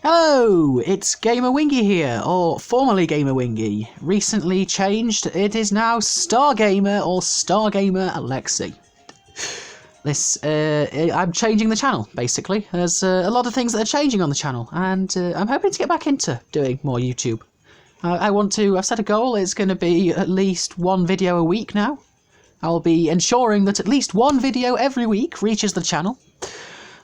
Hello, it's Gamer Wingy here, or formerly Gamer Wingy. Recently changed, it is now Stargamer or Stargamer Alexi. I'm changing the channel, basically. There's a lot of things that are changing on the channel, and I'm hoping to get back into doing more YouTube. I've set a goal, it's going to be at least one video a week now. I'll be ensuring that at least one video every week reaches the channel.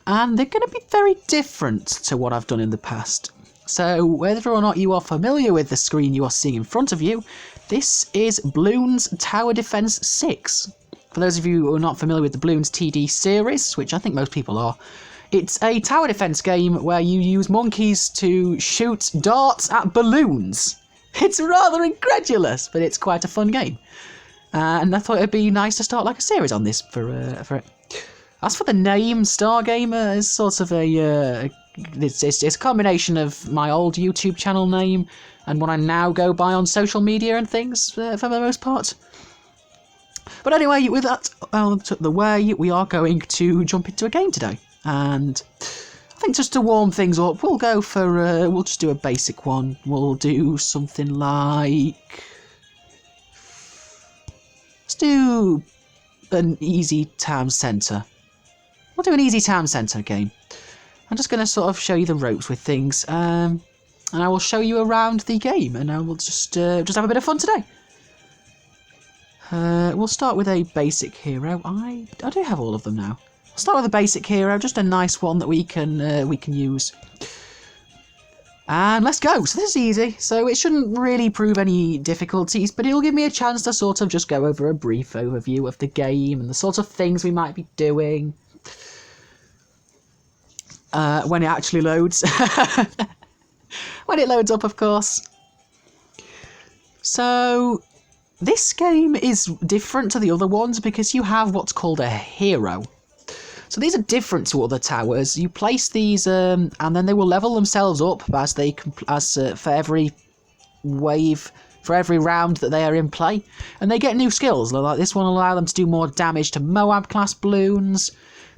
And they're going to be very different to what I've done in the past. So whether or not you are familiar with the screen you are seeing in front of you, this is Bloons Tower Defense 6. For those of you who are not familiar with the Bloons TD series, which I think most people are, it's a tower defense game where you use monkeys to shoot darts at balloons. It's rather incredulous, but it's quite a fun game. And I thought it'd be nice to start like a series on this for it. As for the name, Stargamer is sort of it's a combination of my old YouTube channel name and what I now go by on social media and things, for the most part. But anyway, with that out of the way, we are going to jump into a game today. And I think just to warm things up, we'll go for, we'll just do a basic one. We'll do something like... Let's do an easy town centre. We'll do an easy town centre game. I'm just going to sort of show you the ropes with things, and I will show you around the game, and I will just have a bit of fun today. We'll start with a basic hero. I do have all of them now. I'll start with a basic hero, just a nice one that we can use. And let's go. So this is easy, so it shouldn't really prove any difficulties, but it'll give me a chance to sort of just go over a brief overview of the game and the sort of things we might be doing. When it actually loads. When it loads up, of course. So, this game is different to the other ones because you have what's called a hero. So these are different to other towers. You place these, and then they will level themselves up for every wave, for every round that they are in play. And they get new skills. Like this one will allow them to do more damage to Moab class balloons.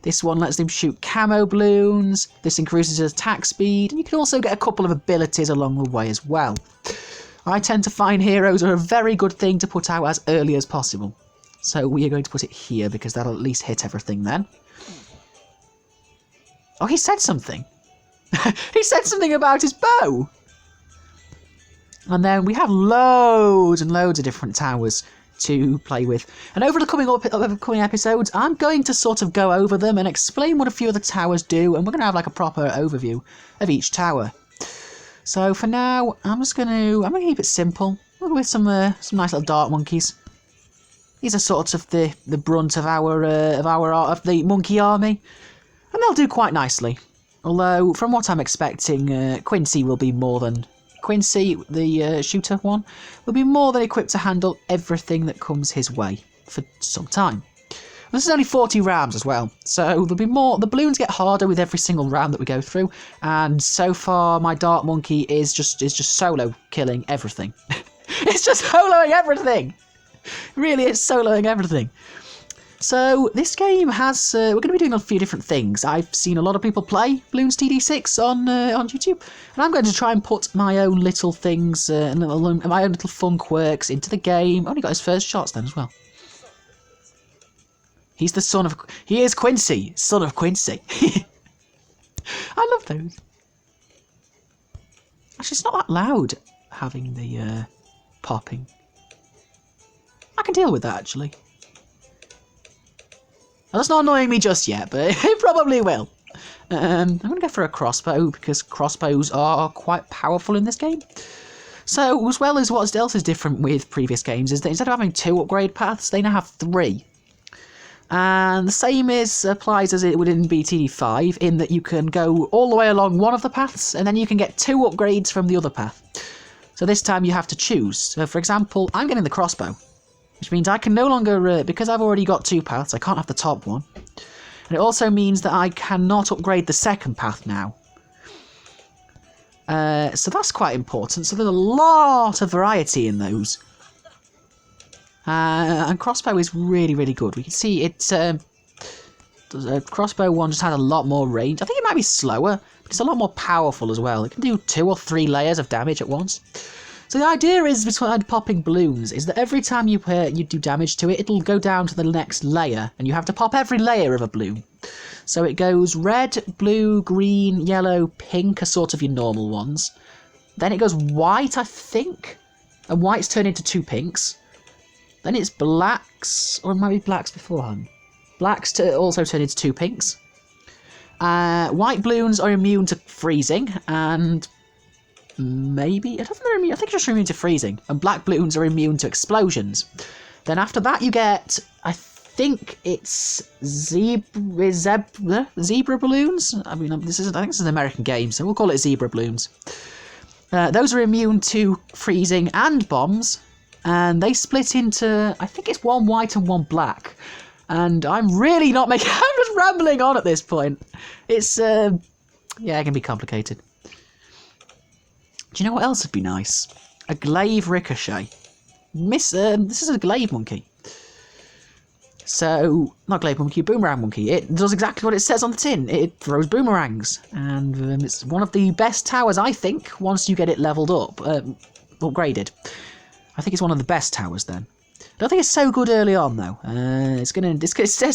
This one lets them shoot camo balloons. This increases attack speed. And you can also get a couple of abilities along the way as well. I tend to find heroes are a very good thing to put out as early as possible. So we are going to put it here because that'll at least hit everything then. Oh, he said something. He said something about his bow. And then we have loads and loads of different towers to play with. And over the coming episodes, I'm going to sort of go over them and explain what a few of the towers do, and we're going to have like a proper overview of each tower. So for now, I'm going to keep it simple. We'll go with some nice little dart monkeys. These are sort of the brunt of the monkey army, and they'll do quite nicely. Although from what I'm expecting, Quincy will be more than. Quincy, the shooter one, will be more than equipped to handle everything that comes his way for some time. And this is only 40 rounds as well, so there'll be more. The balloons get harder with every single round that we go through, and so far my dart monkey is just solo killing everything. It's just soloing everything. Really, it's soloing everything. So this game has, we're going to be doing a few different things. I've seen a lot of people play Bloons TD6 on YouTube, and I'm going to try and put my own little things, my own little fun quirks into the game. Only got his first shots then as well. He is Quincy, son of Quincy. I love those. Actually, it's not that loud having the popping. I can deal with that actually. Well, that's not annoying me just yet, but it probably will. I'm going to go for a crossbow, because crossbows are quite powerful in this game. So, as well as what else is different with previous games, is that instead of having 2 upgrade paths, they now have 3. And the same applies as it would in BTD5, in that you can go all the way along one of the paths, and then you can get 2 upgrades from the other path. So this time you have to choose. So, for example, I'm getting the crossbow. Which means I can no longer, because I've already got 2 paths, I can't have the top one. And it also means that I cannot upgrade the second path now. So that's quite important. So there's a lot of variety in those. And crossbow is really, really good. We can see it's... crossbow one just had a lot more range. I think it might be slower, It's a lot more powerful as well. It can do 2 or 3 layers of damage at once. So the idea is, beside popping balloons, is that every time you do damage to it, it'll go down to the next layer, and you have to pop every layer of a balloon. So it goes red, blue, green, yellow, pink are sort of your normal ones. Then it goes white, I think, and whites turn into 2 pinks. Then it's blacks, or it might be blacks beforehand. Blacks also turn into 2 pinks. White balloons are immune to freezing, and maybe, I don't think they're immune, I think they're just immune to freezing. And black balloons are immune to explosions. Then after that you get, I think it's zebra balloons? I mean, I think this is an American game, so we'll call it zebra balloons. Those are immune to freezing and bombs, and they split into, I think it's 1 white and 1 black. And I'm really not making, I'm just rambling on at this point. It's, yeah, it can be complicated. Do you know what else would be nice? A glaive ricochet. This is a glaive monkey. So, not glaive monkey, boomerang monkey. It does exactly what it says on the tin. It throws boomerangs. And it's one of the best towers, I think, once you get it leveled up, upgraded. I think it's one of the best towers then. I don't think it's so good early on though. It's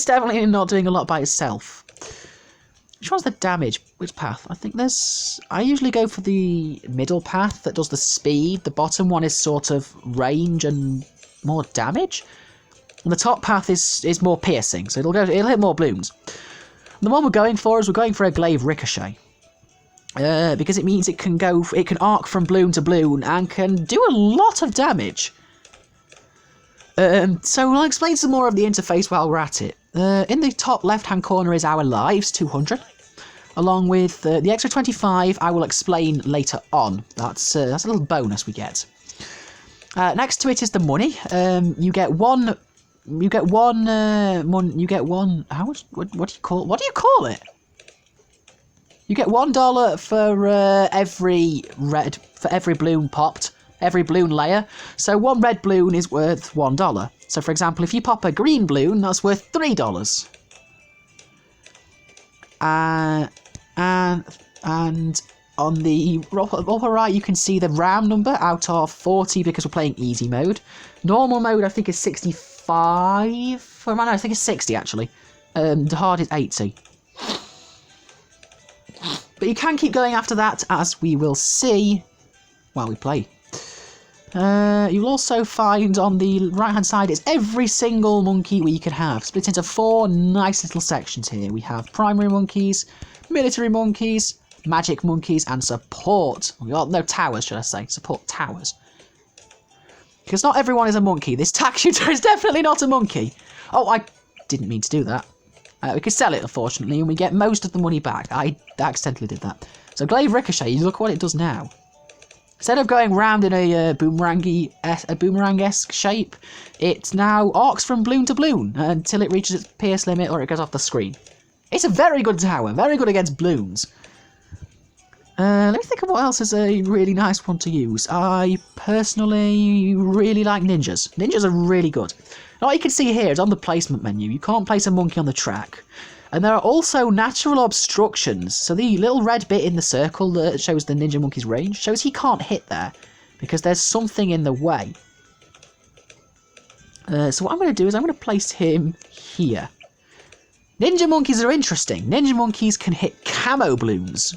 definitely not doing a lot by itself. Which one's the damage? Which path? I think I usually go for the middle path that does the speed. The bottom one is sort of range and more damage. And the top path is more piercing, so it'll hit more balloons. And the one we're going for is a glaive ricochet. Because it means it can arc from balloon to balloon and can do a lot of damage. So I'll explain some more of the interface while we're at it. In the top left-hand corner is our lives, 200. Along with the extra 25, I will explain later on. That's a little bonus we get. Next to it is the money. You get one. How much? What do you call it? You get $1 for every balloon popped. Every balloon layer. So 1 red balloon is worth $1. So for example, if you pop a green balloon, that's worth $3. And on the upper right, you can see the round number out of 40 because we're playing easy mode. Normal mode, I think, is 65. Or no, I think it's 60 actually. The hard is 80. But you can keep going after that, as we will see while we play. You'll also find on the right hand side is every single monkey we can have, split into 4 nice little sections here. We have primary monkeys, military monkeys, magic monkeys, and support. Well, no, towers, should I say. Support towers. Because not everyone is a monkey. This tack shooter is definitely not a monkey. Oh, I didn't mean to do that. We could sell it, unfortunately, and we get most of the money back. I accidentally did that. So glaive ricochet, you look what it does now. Instead of going round in a boomerang-esque shape, it now arcs from balloon to balloon until it reaches its pierce limit or it goes off the screen. It's a very good tower, very good against balloons. Let me think of what else is a really nice one to use. I personally really like ninjas. Ninjas are really good. Now, what you can see here is on the placement menu, you can't place a monkey on the track. And there are also natural obstructions. So the little red bit in the circle that shows the ninja monkey's range shows he can't hit there because there's something in the way. So what I'm going to do is I'm going to place him here. Ninja monkeys are interesting. Ninja monkeys can hit camo balloons.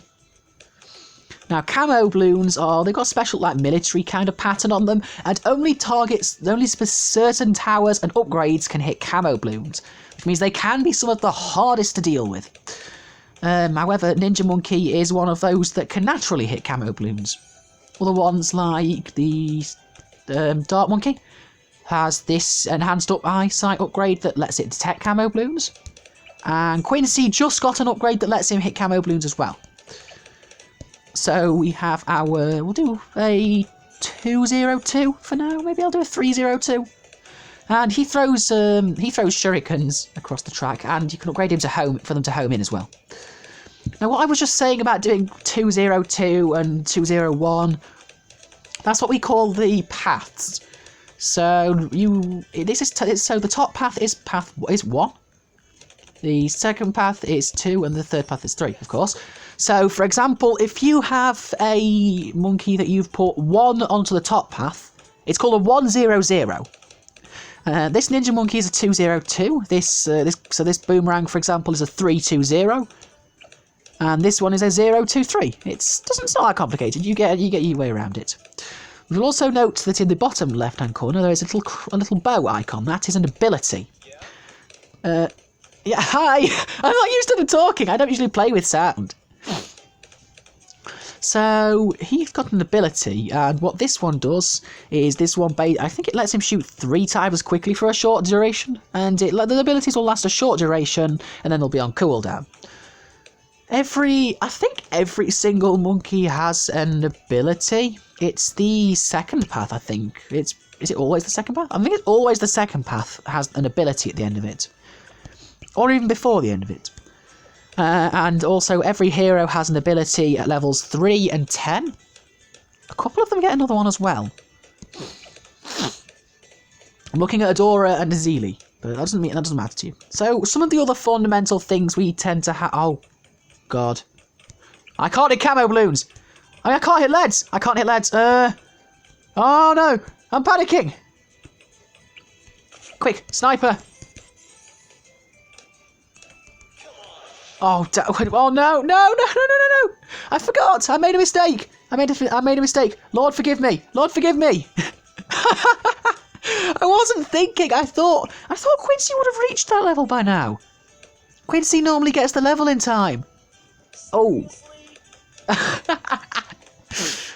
Now, camo balloons they've got a special, like, military kind of pattern on them, and only certain towers and upgrades can hit camo balloons, which means they can be some of the hardest to deal with. However, Ninja Monkey is one of those that can naturally hit camo balloons. Other ones, like the Dart Monkey, has this enhanced eyesight upgrade that lets it detect camo balloons, and Quincy just got an upgrade that lets him hit camo balloons as well. So we have we'll do a 202 for now. Maybe I'll do a 302. And he throws shurikens across the track, and you can upgrade him for them to home in as well. Now, what I was just saying about doing 202 and 201, that's what we call the paths. So the top path is 1. The second path is 2, and the third path is 3, of course. So, for example, if you have a monkey that you've put 1 onto the top path, it's called a 100. This ninja monkey is a 202. So this boomerang, for example, is a 320. And this one is a 023. It's not that complicated. You get your way around it. You'll also note that in the bottom left-hand corner there is a little bow icon. That is an ability. Yeah, hi! I'm not used to the talking. I don't usually play with sound. So he's got an ability, and what this one does is I think it lets him shoot 3 times as quickly for a short duration, and the abilities will last a short duration, and then they'll be on cooldown. I think every single monkey has an ability. It's the second path, I think. Is it always the second path? I think it's always the second path has an ability at the end of it. Or even before the end of it. And also every hero has an ability at levels 3 and 10. A couple of them get another one as well. I'm looking at Adora and Azili, but that doesn't matter to you. So some of the other fundamental things we tend to have... Oh, God. I can't hit camo balloons. I can't hit leads. I can't hit leads. Oh, no. I'm panicking. Quick, sniper. Oh, oh no. I forgot. I made a mistake. I made a mistake. Lord, forgive me. Lord, forgive me. I wasn't thinking. I thought Quincy would have reached that level by now. Quincy normally gets the level in time. Oh.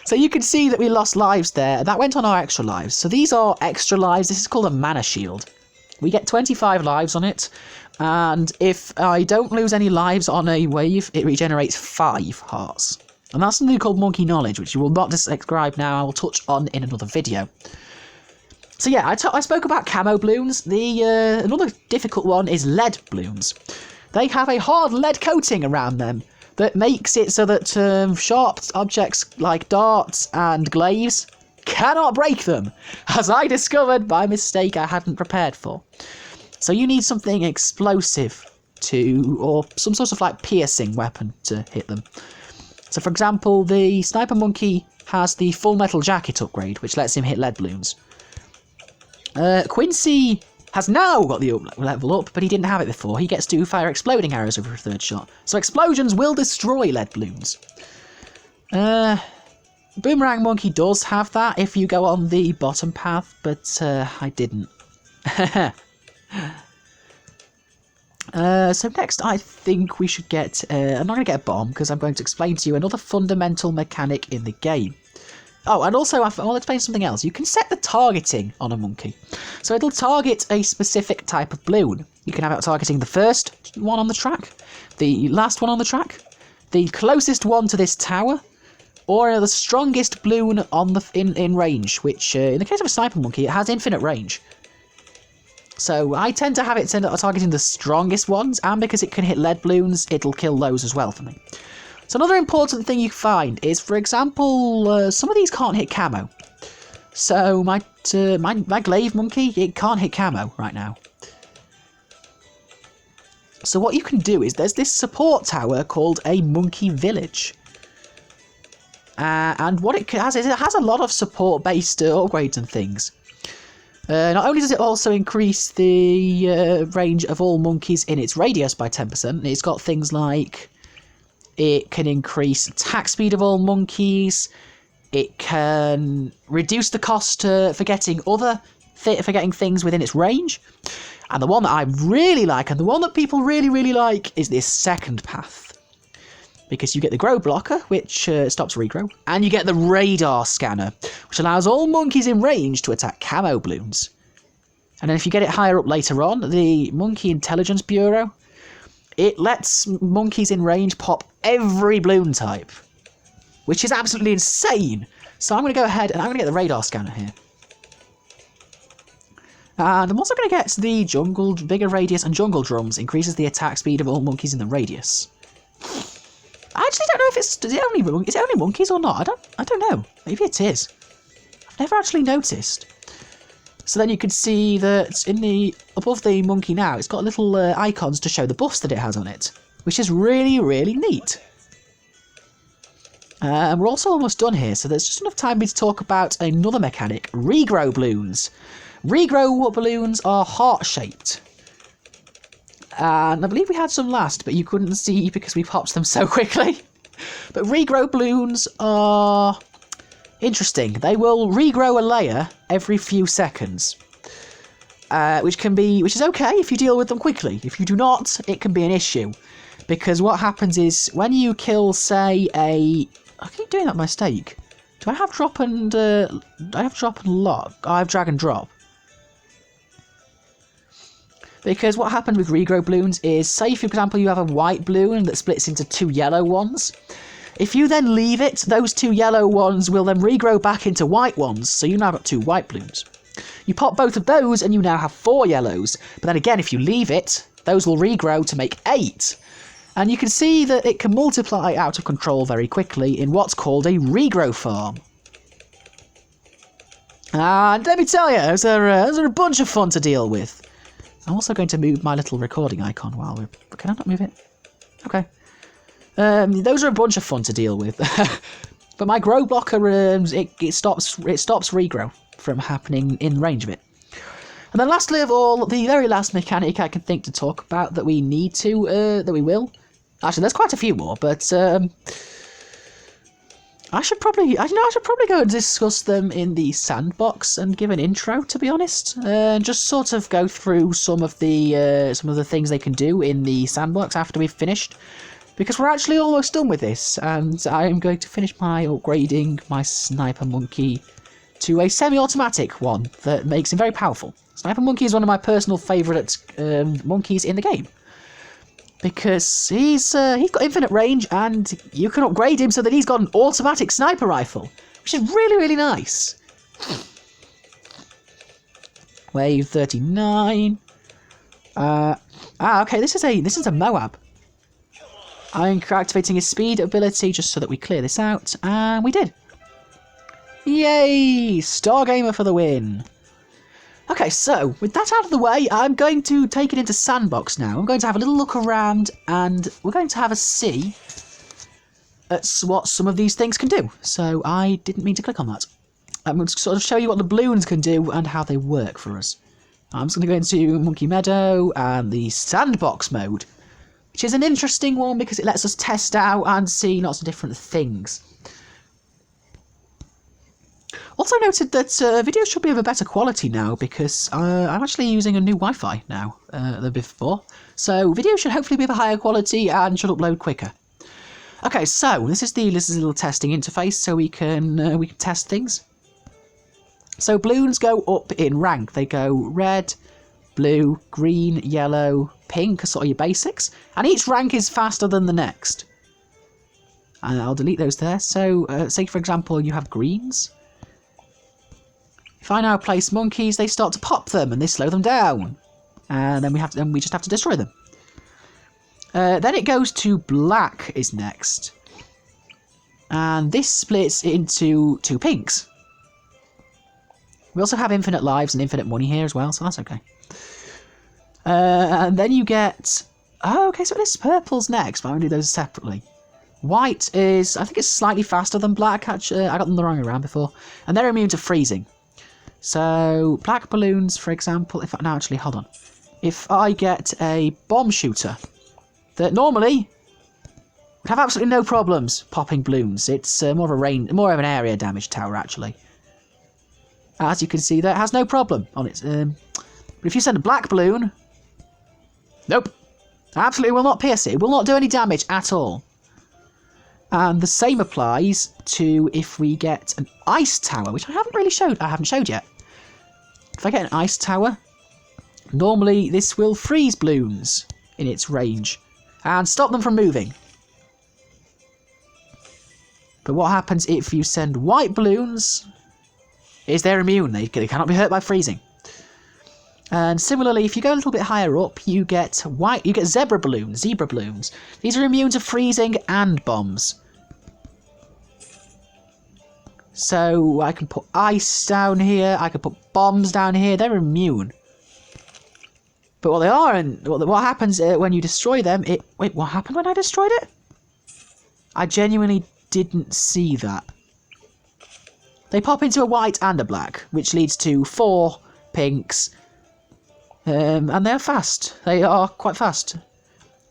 So you can see that we lost lives there. That went on our extra lives. So these are extra lives. This is called a mana shield. We get 25 lives on it. And if I don't lose any lives on a wave, it regenerates 5 hearts. And that's something called monkey knowledge, which you will not describe now. I will touch on in another video. So yeah, I spoke about camo balloons. Another difficult one is lead balloons. They have a hard lead coating around them that makes it so that sharp objects like darts and glaives cannot break them, as I discovered by mistake I hadn't prepared for. So you need something explosive or some sort of like piercing weapon to hit them. So for example, the sniper monkey has the full metal jacket upgrade, which lets him hit lead balloons. Quincy has now got the level up, but he didn't have it before. He gets to fire exploding arrows over a 3rd shot. So explosions will destroy lead balloons. Boomerang Monkey does have that if you go on the bottom path, but I didn't. So next I think we should get... I'm not going to get a bomb, because I'm going to explain to you another fundamental mechanic in the game. Oh, and also I'll explain something else. You can set the targeting on a monkey. So it'll target a specific type of balloon. You can have it targeting the first one on the track, the last one on the track, the closest one to this tower, or the strongest balloon on in range, which in the case of a sniper monkey, it has infinite range. So I tend to have it targeting the strongest ones, and because it can hit lead balloons, it'll kill those as well for me. So another important thing you find is, for example, some of these can't hit camo. So my glaive monkey, it can't hit camo right now. So what you can do is there's this support tower called a monkey village. And what it has is it has a lot of support-based upgrades and things. Not only does it also increase the range of all monkeys in its radius by 10%, it's got things like it can increase attack speed of all monkeys, it can reduce the cost for getting things within its range, and the one that I really like, and the one that people really like, is this second path. Because you get the grow blocker, which stops regrow, and you get the radar scanner, which allows all monkeys in range to attack camo balloons. And then if you get it higher up later on, the Monkey Intelligence Bureau, it lets monkeys in range pop every balloon type, which is absolutely insane. So I'm going to go ahead and I'm going to get the radar scanner here. And I'm also going to get the bigger radius and jungle drums, increases the attack speed of all monkeys in the radius. I actually don't know if is it only monkeys or not. I don't know. Maybe it is. I've never actually noticed. So then you can see that above the monkey now, it's got little icons to show the buffs that it has on it, which is really neat. And we're also almost done here, so there's just enough time to talk about another mechanic, regrow balloons. Regrow balloons are heart-shaped. And I believe we had some last, but you couldn't see because we popped them so quickly. But regrow balloons are interesting. They will regrow a layer every few seconds. Which is okay if you deal with them quickly. If you do not, it can be an issue. Because what happens is, when you kill, say, I keep doing that mistake. Do I have drop and... I have drop and lock? I have drag and drop. Because what happens with regrow balloons is, say for example you have a white balloon that splits into 2 yellow ones. If you then leave it, those 2 yellow ones will then regrow back into white ones, so you now got 2 white balloons. You pop both of those and you now have 4 yellows, but then again if you leave it, those will regrow to make 8. And you can see that it can multiply out of control very quickly in what's called a regrow farm. And let me tell you, those are a bunch of fun to deal with. I'm also going to move my little recording icon while we're... Can I not move it? Okay. Those are a bunch of fun to deal with. But my grow blocker, it stops regrow from happening in range of it. And then lastly of all, the very last mechanic I can think to talk about that we need to, that we will. Actually, there's quite a few more, but I should probably go and discuss them in the sandbox and give an intro, to be honest, and just sort of go through some of the things they can do in the sandbox after we've finished, because we're actually almost done with this, and I am going to finish my upgrading my sniper monkey to a semi-automatic one that makes him very powerful. Sniper monkey is one of my personal favourite monkeys in the game. Because he's got infinite range, and you can upgrade him so that he's got an automatic sniper rifle, which is really, really nice. Wave 39. Okay, this is a Moab. I'm activating his speed ability just so that we clear this out, and we did. Yay! Stargamer for the win. Okay, so, with that out of the way, I'm going to take it into Sandbox now. I'm going to have a little look around, and we're going to have a see at what some of these things can do. So, I didn't mean to click on that. I'm going to sort of show you what the balloons can do and how they work for us. I'm just going to go into Monkey Meadow and the Sandbox mode, which is an interesting one because it lets us test out and see lots of different things. Also noted that videos should be of a better quality now because I'm actually using a new Wi-Fi now than before. So videos should hopefully be of a higher quality and should upload quicker. Okay, so this is a little testing interface so we can test things. So balloons go up in rank. They go red, blue, green, yellow, pink are sort of your basics, and each rank is faster than the next. And I'll delete those there. So say for example you have greens. If I now place monkeys, they start to pop them and they slow them down, and then we just have to destroy them. Then it goes to black is next, and this splits into 2 pinks. We also have infinite lives and infinite money here as well, so that's okay. And then you get... Oh, okay, so this purple's next, but I'm going to do those separately. White is... I think it's slightly faster than black, actually. I got them the wrong way around before. And they're immune to freezing. So, black balloons, for example... No, actually, hold on. If I get a bomb shooter that normally would have absolutely no problems popping balloons. It's more of an area damage tower, actually. As you can see there, it has no problem on it. But if you send a black balloon... Nope. Absolutely will not pierce it. It will not do any damage at all. And the same applies to if we get an ice tower, which I haven't showed yet. If I get an ice tower, normally this will freeze balloons in its range and stop them from moving. But what happens if you send white balloons is they're immune. They cannot be hurt by freezing. And similarly, if you go a little bit higher up, you get zebra balloons. These are immune to freezing and bombs. So I can put ice down here, I can put bombs down here, they're immune. But what they are, and what happens when you destroy them, wait, what happened when I destroyed it? I genuinely didn't see that. They pop into a white and a black, which leads to 4 pinks. And they're fast. They are quite fast.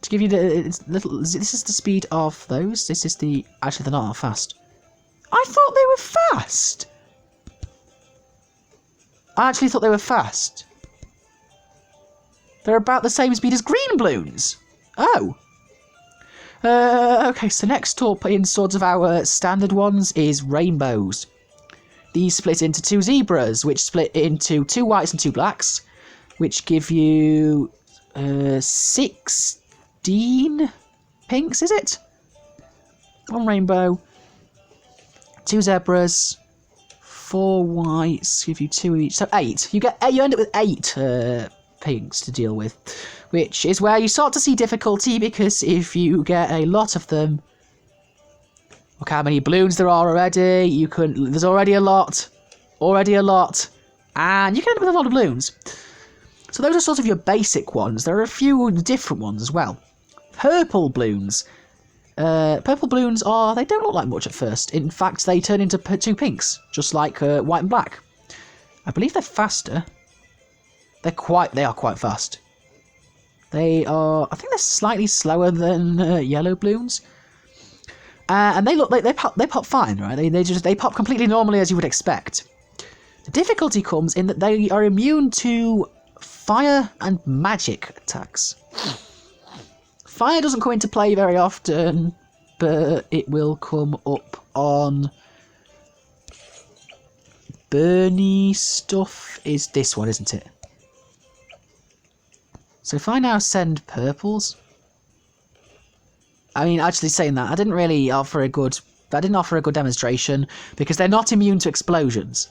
To give you the little... This is the speed of those. This is the... Actually, they're not fast. I thought they were fast. I actually thought they were fast. They're about the same speed as green balloons. Oh. Okay, so next up in sort of our standard ones is rainbows. These split into 2 zebras, which split into 2 whites and 2 blacks, which give you 16 pinks, is it? 1 rainbow, 2 zebras, 4 whites, give you 2 each, so 8. You end up with 8 pinks to deal with, which is where you start to see difficulty, because if you get a lot of them, look how many balloons there are already. There's already a lot, and you can end up with a lot of balloons. So those are sort of your basic ones. There are a few different ones as well. Purple balloons. Purple balloons they don't look like much at first. In fact, they turn into 2 pinks, just like white and black. I believe they're faster. They are quite fast. I think they're slightly slower than yellow balloons. And they pop fine, right? They pop completely normally as you would expect. The difficulty comes in that they are immune to fire and magic attacks. Fire doesn't come into play very often, but it will come up on Burny stuff. Is this one, isn't it? So if I now send purples, I mean, actually saying that, I didn't offer a good demonstration, because they're not immune to explosions.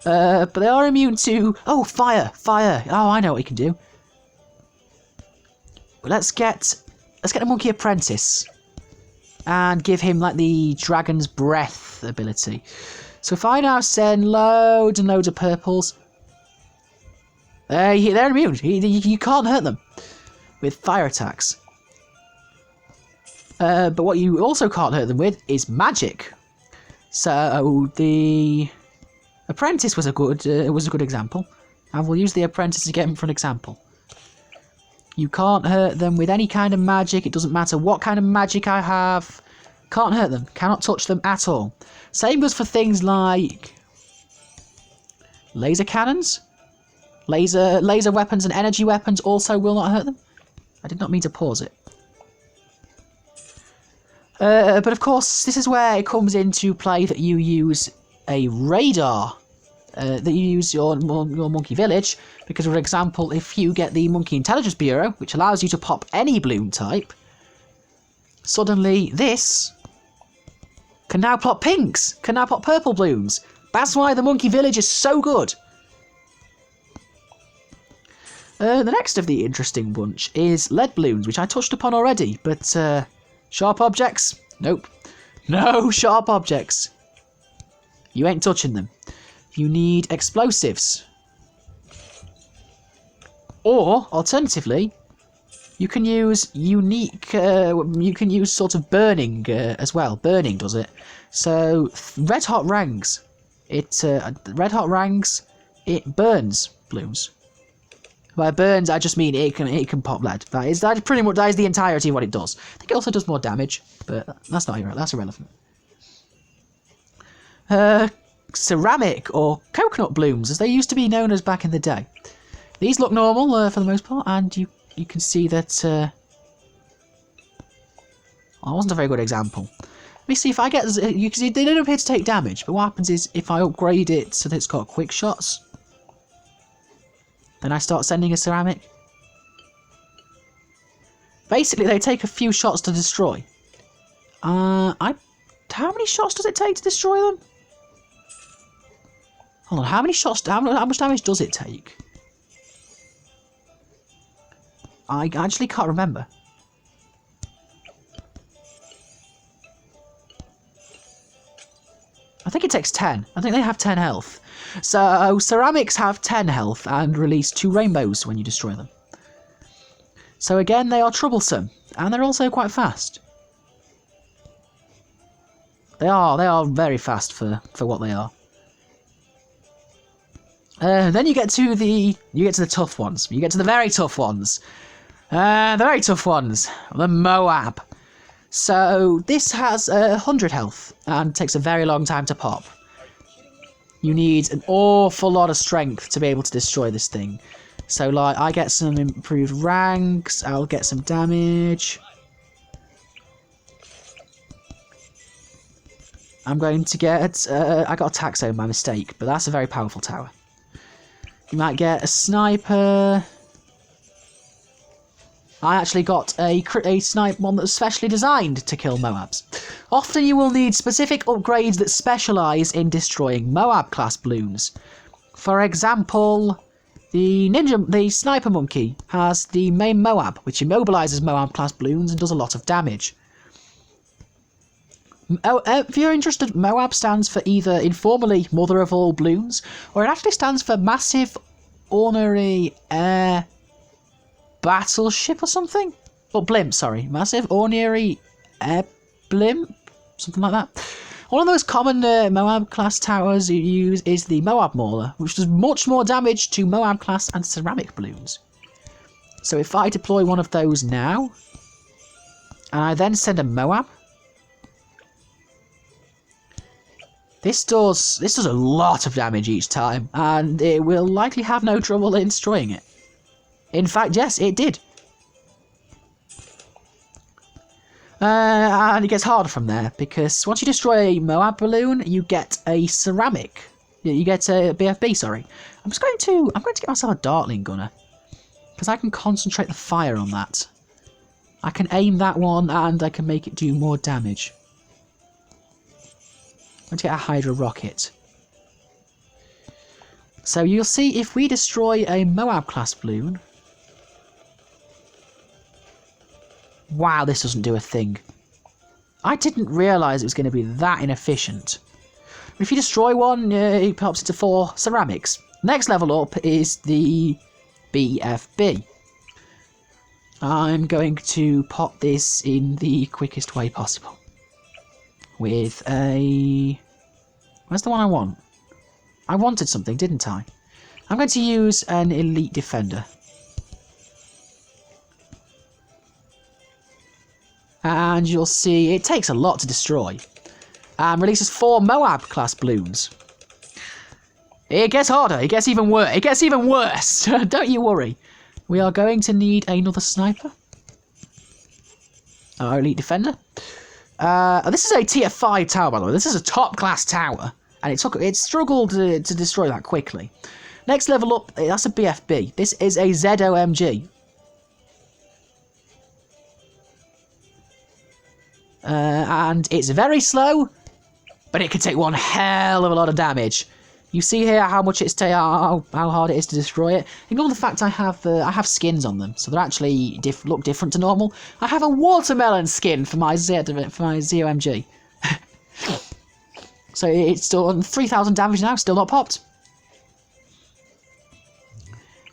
But they are immune to... Oh, fire! Oh, I know what we can do. Let's get a monkey apprentice and give him like the dragon's breath ability. So if I now send loads and loads of purples, they're immune. You can't hurt them with fire attacks. But what you also can't hurt them with is magic. So the apprentice was a good example, and we'll use the apprentice to get him for an example. You can't hurt them with any kind of magic. It doesn't matter what kind of magic I have. Can't hurt them. Cannot touch them at all. Same goes for things like laser cannons. Laser weapons and energy weapons also will not hurt them. I did not mean to pause it. But of course, this is where it comes into play that you use a radar. That you use your monkey village, because, for example, if you get the Monkey Intelligence Bureau, which allows you to pop any balloon type, suddenly this can now pop pinks, can now pop purple balloons. That's why the monkey village is so good. The next of the interesting bunch is lead balloons, which I touched upon already, but sharp objects? Nope. No sharp objects. You ain't touching them. You need explosives. Or, alternatively, you can use unique, you can use sort of burning as well. Burning does it. So, red hot rangs. It burns balloons. By burns, I just mean it can pop lead. That is the entirety of what it does. I think it also does more damage, but that's irrelevant. Ceramic or coconut blooms, as they used to be known as back in the day. These look normal for the most part, and you can see that. That wasn't a very good example. Let me see if I get. You can see they don't appear to take damage, but what happens is if I upgrade it so that it's got quick shots, then I start sending a ceramic. Basically, they take a few shots to destroy. How many shots does it take to destroy them? Hold on, how much damage does it take? I actually can't remember. I think it takes 10. I think they have 10 health. So, ceramics have 10 health and release 2 rainbows when you destroy them. So again, they are troublesome, and they're also quite fast. They are very fast for what they are. Then you get to the tough ones. You get to the very tough ones. The Moab. So this has 100 health and takes a very long time to pop. You need an awful lot of strength to be able to destroy this thing. So like, I get some improved ranks, I'll get some damage. I'm going to get, I got a taxo by mistake, but that's a very powerful tower. You might get a sniper. I actually got a sniper one that's specially designed to kill Moabs. Often you will need specific upgrades that specialise in destroying Moab class balloons. For example, the sniper monkey has the main Moab, which immobilises Moab class balloons and does a lot of damage. If you're interested, Moab stands for either informally Mother of All Balloons, or it actually stands for Massive Ornery Air Battleship or something? Or blimp, sorry. Massive Ornery Air Blimp? Something like that. One of the most common Moab class towers you use is the Moab Mauler, which does much more damage to Moab class and ceramic balloons. So if I deploy one of those now, and I then send a Moab, this does a lot of damage each time, and it will likely have no trouble in destroying it. In fact, yes, it did. And it gets harder from there, because once you destroy a Moab balloon, you get a ceramic. You get a BFB, sorry. I'm going to get myself a Dartling gunner, because I can concentrate the fire on that. I can aim that one, and I can make it do more damage. I'm going to get a Hydra rocket. So you'll see if we destroy a Moab class balloon. Wow, this doesn't do a thing. I didn't realise it was going to be that inefficient. If you destroy one, it pops into 4 ceramics. Next level up is the BFB. I'm going to pop this in the quickest way possible. With a... Where's the one I want? I wanted something, didn't I? I'm going to use an Elite Defender. And you'll see it takes a lot to destroy. And releases 4 Moab class balloons. It gets harder, it gets even worse. It gets even worse! Don't you worry. We are going to need another sniper. Our Elite Defender. This is a tier 5 tower, by the way. This is a top class tower. And it struggled to destroy that quickly. Next level up, that's a BFB. This is a ZOMG. And it's very slow, but it can take one hell of a lot of damage. You see here how much it's how hard it is to destroy it. Ignore the fact I have skins on them, so they're actually look different to normal. I have a watermelon skin for my ZOMG. So it's done 3,000 damage now, still not popped.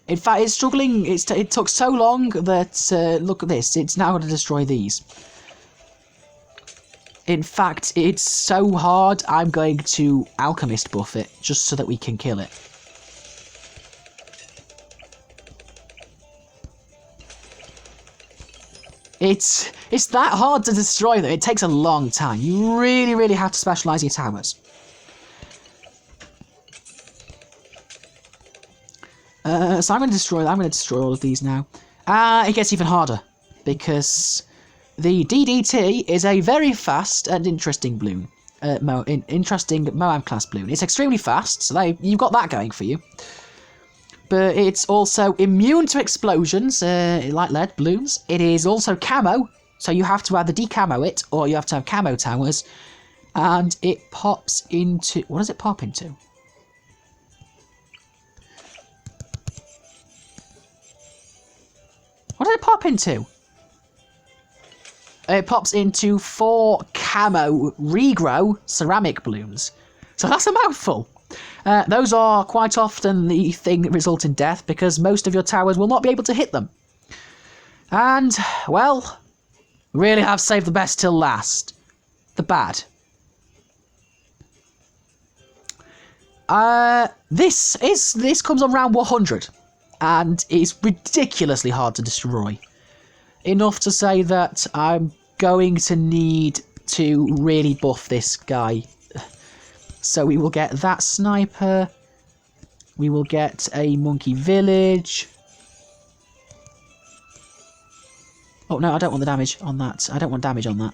In fact, it's struggling. It took so long that look at this. It's now going to destroy these. In fact, it's so hard, I'm going to Alchemist buff it, just so that we can kill it. It's that hard to destroy them. It takes a long time. You really, really have to specialise your towers. So I'm going to destroy all of these now. It gets even harder, because the DDT is a very fast and interesting balloon. Interesting Moab class balloon. It's extremely fast, so you've got that going for you. But it's also immune to explosions, like lead balloons. It is also camo, so you have to either decamo it, or you have to have camo towers. And it pops into... What does it pop into? What did it pop into? It pops into 4 camo regrow ceramic balloons. So that's a mouthful. Those are quite often the thing that result in death, because most of your towers will not be able to hit them. And, well, really have saved the best till last. The bad. This comes on round 100, and is ridiculously hard to destroy. Enough to say that I'm going to need to really buff this guy. So we will get that sniper. We will get a monkey village. Oh no, I don't want the damage on that. I don't want damage on that.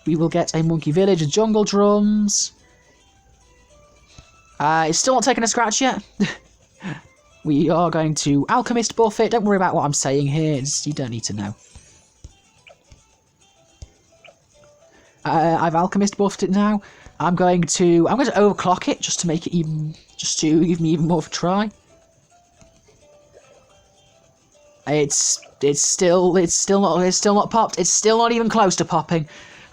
We will get a monkey village, a jungle drums. It's still not taking a scratch yet. We are going to alchemist buff it. Don't worry about what I'm saying here. You don't need to know. I've alchemist buffed it now. I'm going to overclock it just to make it even, just to give me even more of a try. It's still not popped. It's still not even close to popping.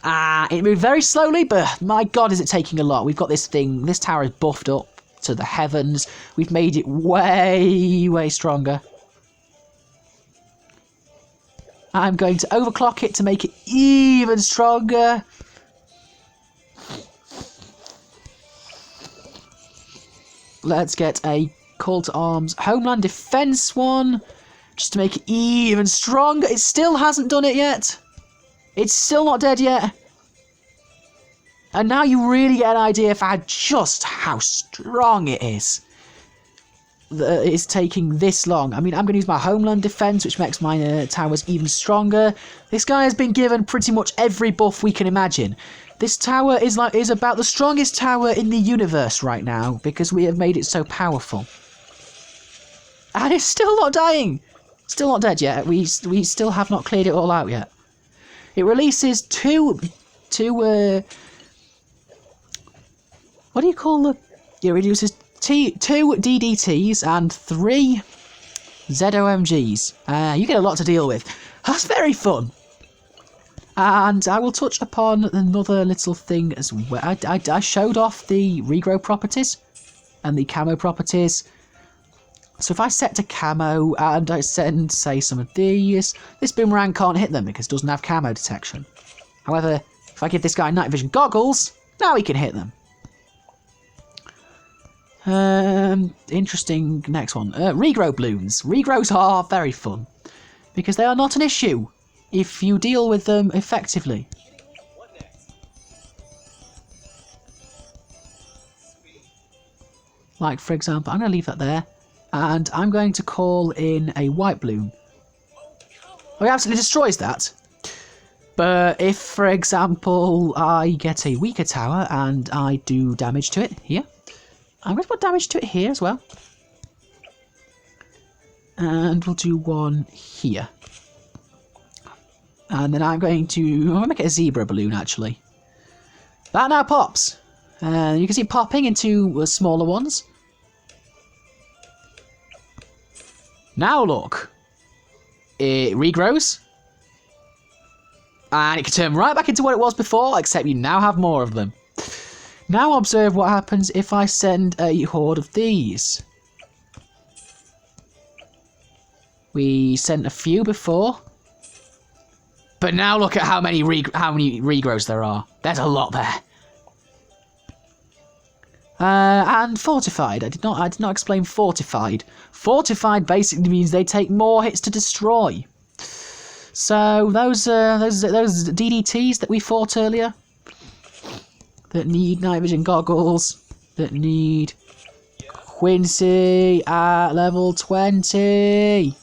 It moved very slowly, but my god, is it taking a lot. We've got this thing. This tower is buffed up to the heavens. We've made it way stronger. I'm going to overclock it to make it even stronger. Let's get a call to arms homeland defense one, just to make it even stronger. It still hasn't done it yet. It's still not dead yet. And now you really get an idea for just how strong it is. That it's taking this long. I mean, I'm going to use my homeland defense, which makes my towers even stronger. This guy has been given pretty much every buff we can imagine. This tower is about the strongest tower in the universe right now, because we have made it so powerful. And it's still not dying. Still not dead yet. We still have not cleared it all out yet. It releases two what do you call the... It reduces two DDTs and 3 ZOMGs. You get a lot to deal with. That's very fun. And I will touch upon another little thing as well. I showed off the regrow properties and the camo properties. So if I set to camo and I send, say, some of these, this boomerang can't hit them because it doesn't have camo detection. However, if I give this guy night vision goggles, now he can hit them. Interesting next one. Regrow balloons. Regrows are very fun because they are not an issue if you deal with them effectively. Like, for example, I'm going to leave that there, and I'm going to call in a white balloon. Oh, it absolutely destroys that. But if, for example, I get a weaker tower and I do damage to it here, I'm going to put damage to it here as well. And we'll do one here. And then I'm going to make it a zebra balloon, actually. That now pops. You can see it popping into smaller ones. Now look. It regrows. And it can turn right back into what it was before, except you now have more of them. Now observe what happens if I send a horde of these. We sent a few before. But now look at how many regrows there are. There's a lot there. And fortified. I did not explain fortified. Fortified basically means they take more hits to destroy. So those DDTs that we fought earlier, that need night vision goggles, that need Quincy at level 20.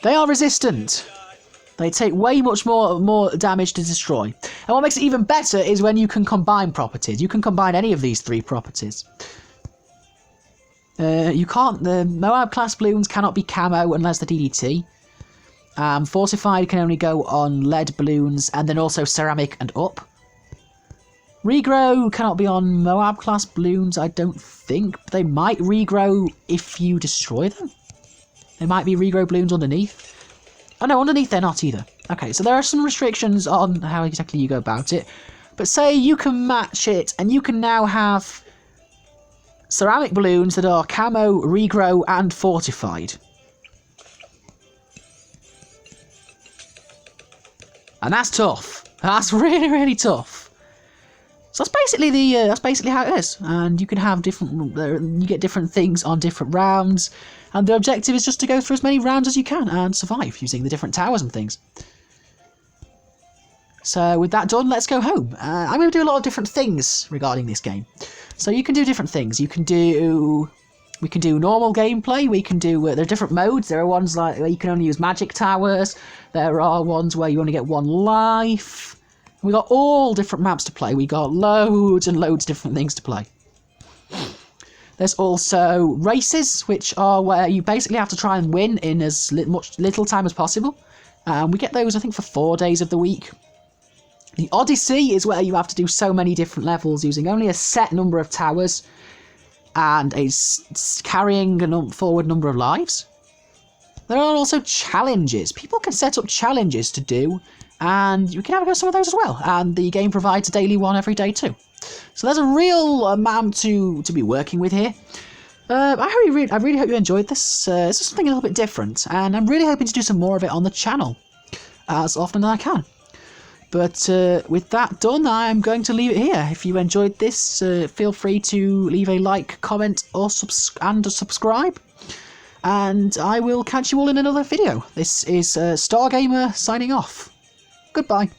They are resistant. They take way much more damage to destroy. And what makes it even better is when you can combine properties. You can combine any of these 3 properties. You can't. The Moab class balloons cannot be camo unless they're DDT. Fortified can only go on lead balloons and then also ceramic and up. Regrow cannot be on Moab class balloons, I don't think. But they might regrow if you destroy them. There might be regrow balloons underneath. Oh no, underneath they're not either. Okay, so there are some restrictions on how exactly you go about it. But say you can match it and you can now have ceramic balloons that are camo, regrow and fortified. And that's tough. That's really, really tough. So that's basically how it is, and you can have different, you get different things on different rounds, and the objective is just to go through as many rounds as you can and survive using the different towers and things. So with that done, let's go home. I'm going to do a lot of different things regarding this game. So you can do different things. We can do normal gameplay. We can do there are different modes. There are ones like where you can only use magic towers. There are ones where you only get 1 life. We got all different maps to play. We got loads and loads of different things to play. There's also races, which are where you basically have to try and win in as little time as possible. We get those, I think, for 4 days of the week. The Odyssey is where you have to do so many different levels using only a set number of towers and carrying a forward number of lives. There are also challenges. People can set up challenges to do, and you can have a go at some of those as well. And the game provides a daily one every day too. So there's a real amount to be working with here. I really hope you enjoyed this. This is something a little bit different, and I'm really hoping to do some more of it on the channel as often as I can. But with that done, I'm going to leave it here. If you enjoyed this, feel free to leave a like, comment, or subscribe. And I will catch you all in another video. This is Stargamer signing off. Goodbye.